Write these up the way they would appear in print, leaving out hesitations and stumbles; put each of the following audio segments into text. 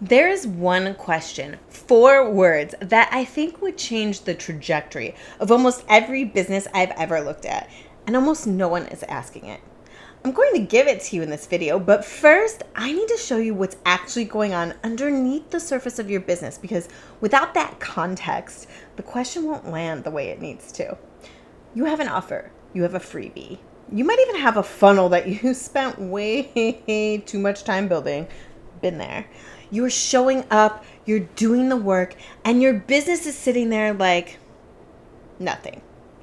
There is one question, 4 words, that I think would change the trajectory of almost every business I've ever looked at, and almost no one is asking it. I'm going to give it to you in this video, but first, I need to show you what's actually going on underneath the surface of your business, because without that context, the question won't land the way it needs to. You have an offer, you have a freebie, you might even have a funnel that you spent way too much time building. Been there. You're showing up, you're doing the work, and your business is sitting there like nothing,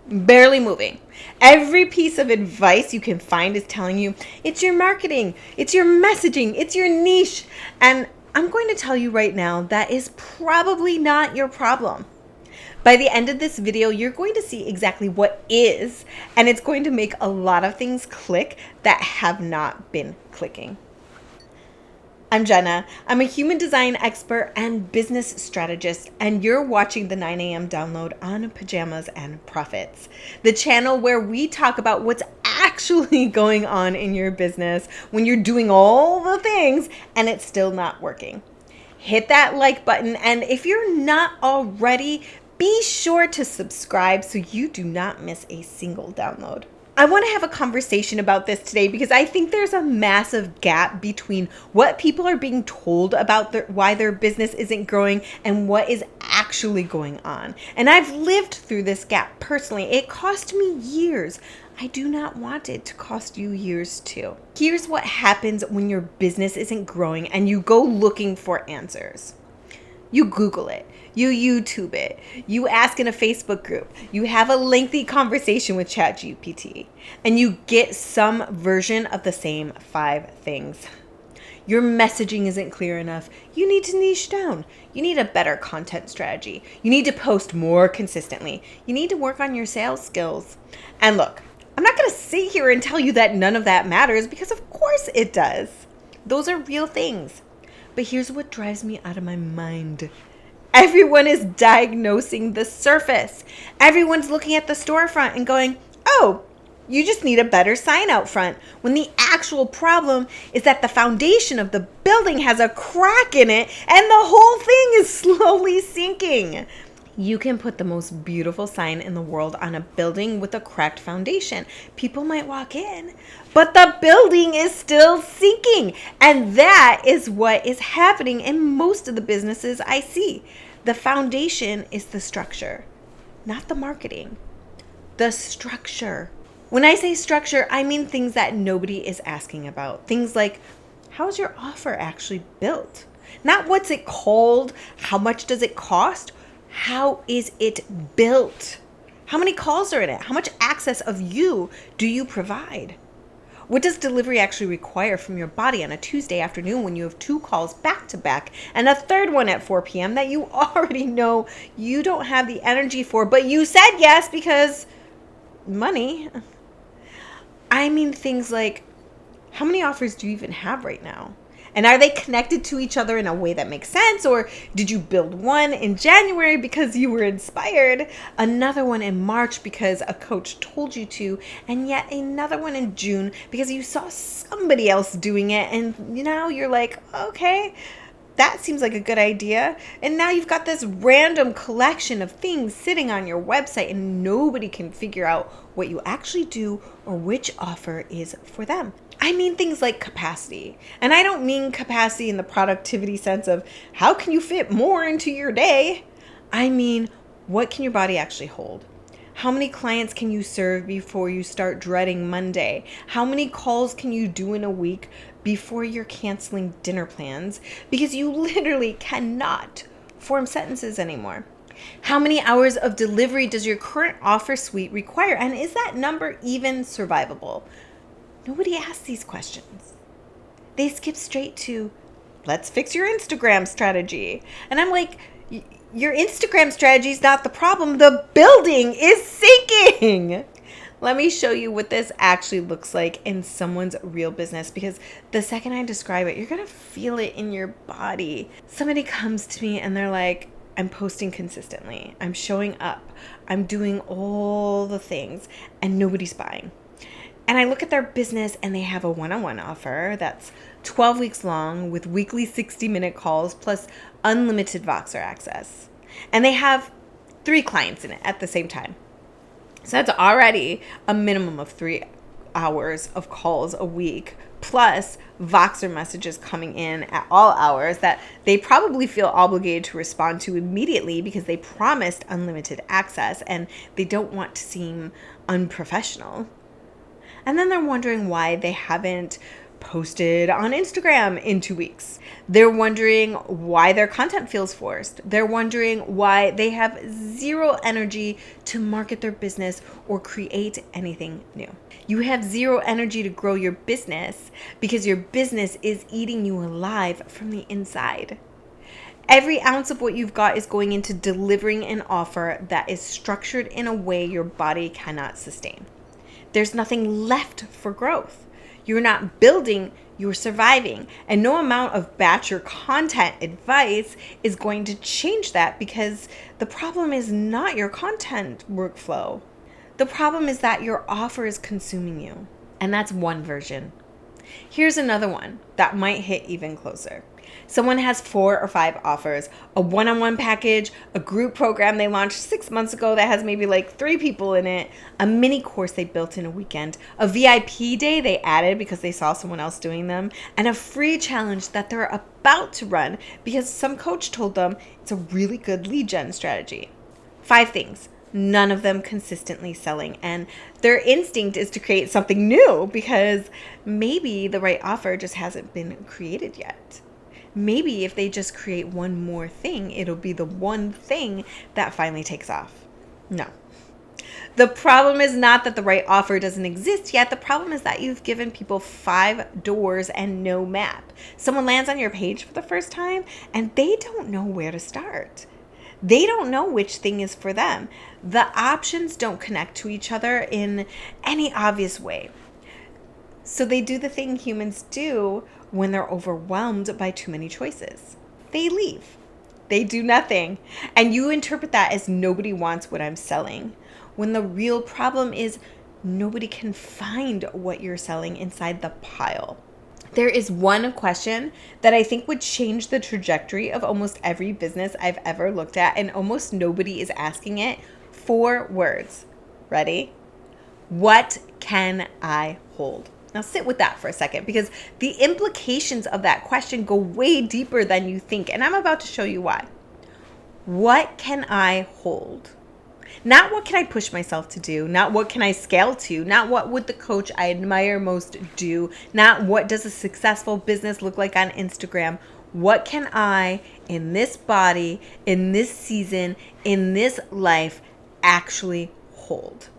barely moving. Every piece of advice you can find is telling you it's your marketing, it's your messaging, it's your niche. And I'm going to tell you right now, that is probably not your problem. By the end of this video, you're going to see exactly what is, and it's going to make a lot of things click that have not been clicking. I'm Jenna. I'm a human design expert and business strategist, and you're watching the 9 a.m. download on Pajamas and Profits, the channel where we talk about what's actually going on in your business when you're doing all the things and it's still not working. Hit that like button, and if you're not already, be sure to subscribe so you do not miss a single download. I want to have a conversation about this today because I think there's a massive gap between what people are being told about why their business isn't growing and what is actually going on. And I've lived through this gap personally. It cost me years. I do not want it to cost you years too. Here's what happens when your business isn't growing and you go looking for answers. You Google it, you YouTube it, you ask in a Facebook group, you have a lengthy conversation with ChatGPT, and you get some version of the same 5 things. Your messaging isn't clear enough. You need to niche down. You need a better content strategy. You need to post more consistently. You need to work on your sales skills. And look, I'm not going to sit here and tell you that none of that matters, because of course it does. Those are real things. But here's what drives me out of my mind. Everyone is diagnosing the surface. Everyone's looking at the storefront and going, oh, you just need a better sign out front. When the actual problem is that the foundation of the building has a crack in it and the whole thing is slowly sinking. You can put the most beautiful sign in the world on a building with a cracked foundation. People might walk in, but the building is still sinking. And that is what is happening in most of the businesses I see. The foundation is the structure, not the marketing. The structure. When I say structure, I mean things that nobody is asking about. Things like, how's your offer actually built? Not what's it called, how much does it cost? How is it built? How many calls are in it? How much access of you do you provide? What does delivery actually require from your body on a Tuesday afternoon when you have 2 calls back to back and a third one at 4 p.m. that you already know you don't have the energy for, but you said yes because money? I mean things like, how many offers do you even have right now? And are they connected to each other in a way that makes sense? Or did you build one in January because you were inspired, another one in March because a coach told you to, and yet another one in June because you saw somebody else doing it, and now you're like, okay, that seems like a good idea. And now you've got this random collection of things sitting on your website and nobody can figure out what you actually do or which offer is for them. I mean things like capacity. And I don't mean capacity in the productivity sense of how can you fit more into your day? I mean, what can your body actually hold? How many clients can you serve before you start dreading Monday? How many calls can you do in a week before you're canceling dinner plans because you literally cannot form sentences anymore? How many hours of delivery does your current offer suite require? And is that number even survivable? Nobody asks these questions. They skip straight to, let's fix your Instagram strategy. And I'm like, your Instagram strategy is not the problem. The building is sinking. Let me show you what this actually looks like in someone's real business, because the second I describe it, you're going to feel it in your body. Somebody comes to me and they're like, I'm posting consistently. I'm showing up. I'm doing all the things and nobody's buying. And I look at their business and they have a one-on-one offer that's 12 weeks long with weekly 60-minute calls plus unlimited Voxer access. And they have 3 clients in it at the same time. So that's already a minimum of 3 hours of calls a week, plus Voxer messages coming in at all hours that they probably feel obligated to respond to immediately because they promised unlimited access and they don't want to seem unprofessional. And then they're wondering why they haven't posted on Instagram in 2 weeks. They're wondering why their content feels forced. They're wondering why they have zero energy to market their business or create anything new. You have zero energy to grow your business because your business is eating you alive from the inside. Every ounce of what you've got is going into delivering an offer that is structured in a way your body cannot sustain. There's nothing left for growth. You're not building, you're surviving. And no amount of batch or content advice is going to change that because the problem is not your content workflow. The problem is that your offer is consuming you. And that's one version. Here's another one that might hit even closer. Someone has 4 or 5 offers, a one-on-one package, a group program they launched 6 months ago that has maybe like 3 people in it, a mini course they built in a weekend, a VIP day they added because they saw someone else doing them, and a free challenge that they're about to run because some coach told them it's a really good lead gen strategy. 5 things. None of them consistently selling. And their instinct is to create something new because maybe the right offer just hasn't been created yet. Maybe if they just create one more thing, it'll be the one thing that finally takes off. No. The problem is not that the right offer doesn't exist yet. The problem is that you've given people 5 doors and no map. Someone lands on your page for the first time and they don't know where to start. They don't know which thing is for them. The options don't connect to each other in any obvious way. So they do the thing humans do when they're overwhelmed by too many choices. They leave. They do nothing. And you interpret that as nobody wants what I'm selling. When the real problem is nobody can find what you're selling inside the pile. There is one question that I think would change the trajectory of almost every business I've ever looked at, and almost nobody is asking it. 4 words. Ready? What can I hold? Now sit with that for a second because the implications of that question go way deeper than you think, and I'm about to show you why. What can I hold? Not what can I push myself to do, not what can I scale to, not what would the coach I admire most do, not what does a successful business look like on Instagram. What can I, in this body, in this season, in this life, actually hold?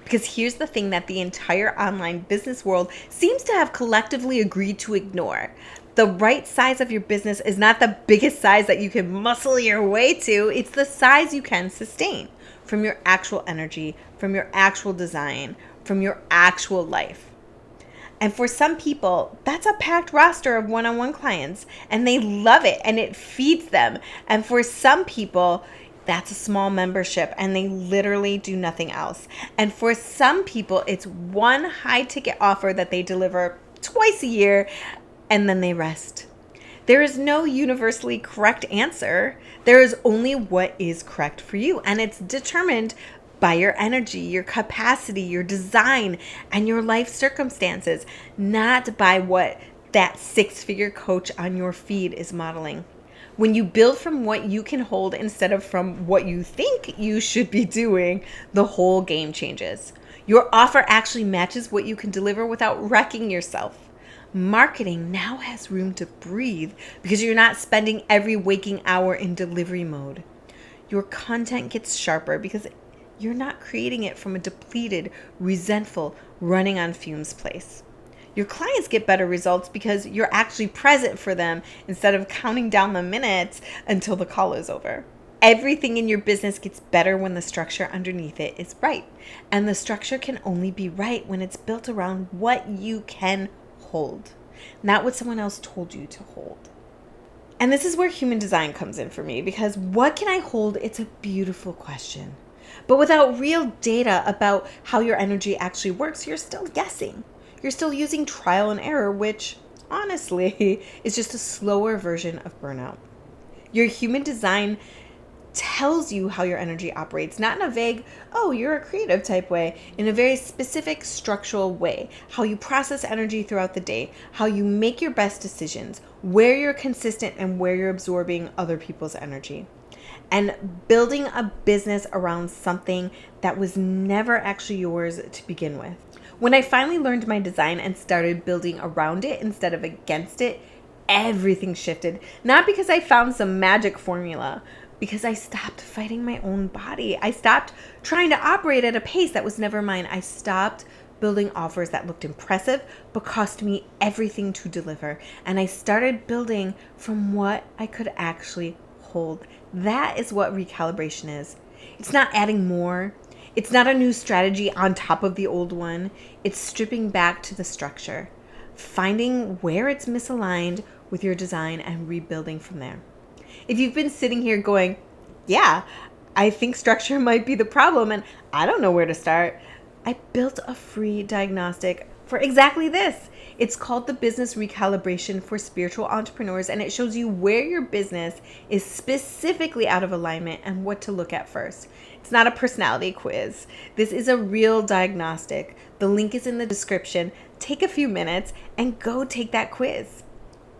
Because here's the thing that the entire online business world seems to have collectively agreed to ignore. The right size of your business is not the biggest size that you can muscle your way to. It's the size you can sustain from your actual energy, from your actual design, from your actual life. And for some people, that's a packed roster of one-on-one clients, and they love it, and it feeds them. And for some people, that's a small membership, and they literally do nothing else. And for some people, it's one high-ticket offer that they deliver twice a year, and then they rest. There is no universally correct answer. There is only what is correct for you, and it's determined by your energy, your capacity, your design, and your life circumstances, not by what that 6-figure coach on your feed is modeling. When you build from what you can hold instead of from what you think you should be doing, the whole game changes. Your offer actually matches what you can deliver without wrecking yourself. Marketing now has room to breathe because you're not spending every waking hour in delivery mode. Your content gets sharper because you're not creating it from a depleted, resentful, running on fumes place. Your clients get better results because you're actually present for them instead of counting down the minutes until the call is over. Everything in your business gets better when the structure underneath it is right. And the structure can only be right when it's built around what you can hold, not what someone else told you to hold. And this is where human design comes in for me, because what can I hold? It's a beautiful question. But without real data about how your energy actually works, you're still guessing. You're still using trial and error, which honestly is just a slower version of burnout. Your human design tells you how your energy operates, not in a vague, oh, you're a creative type way, in a very specific structural way. How you process energy throughout the day, how you make your best decisions, where you're consistent and where you're absorbing other people's energy. And building a business around something that was never actually yours to begin with. When I finally learned my design and started building around it instead of against it, everything shifted. Not because I found some magic formula, because I stopped fighting my own body. I stopped trying to operate at a pace that was never mine. I stopped building offers that looked impressive but cost me everything to deliver. And I started building from what I could actually hold. That is what recalibration is. It's not adding more. It's not a new strategy on top of the old one. It's stripping back to the structure, finding where it's misaligned with your design and rebuilding from there. If you've been sitting here going, yeah, I think structure might be the problem and I don't know where to start, I built a free diagnostic for exactly this. It's called the Business Recalibration for Spiritual Entrepreneurs, and it shows you where your business is specifically out of alignment and what to look at first. It's not a personality quiz. This is a real diagnostic. The link is in the description. Take a few minutes and go take that quiz.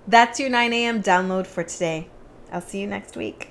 That's your 9 a.m. download for today. I'll see you next week.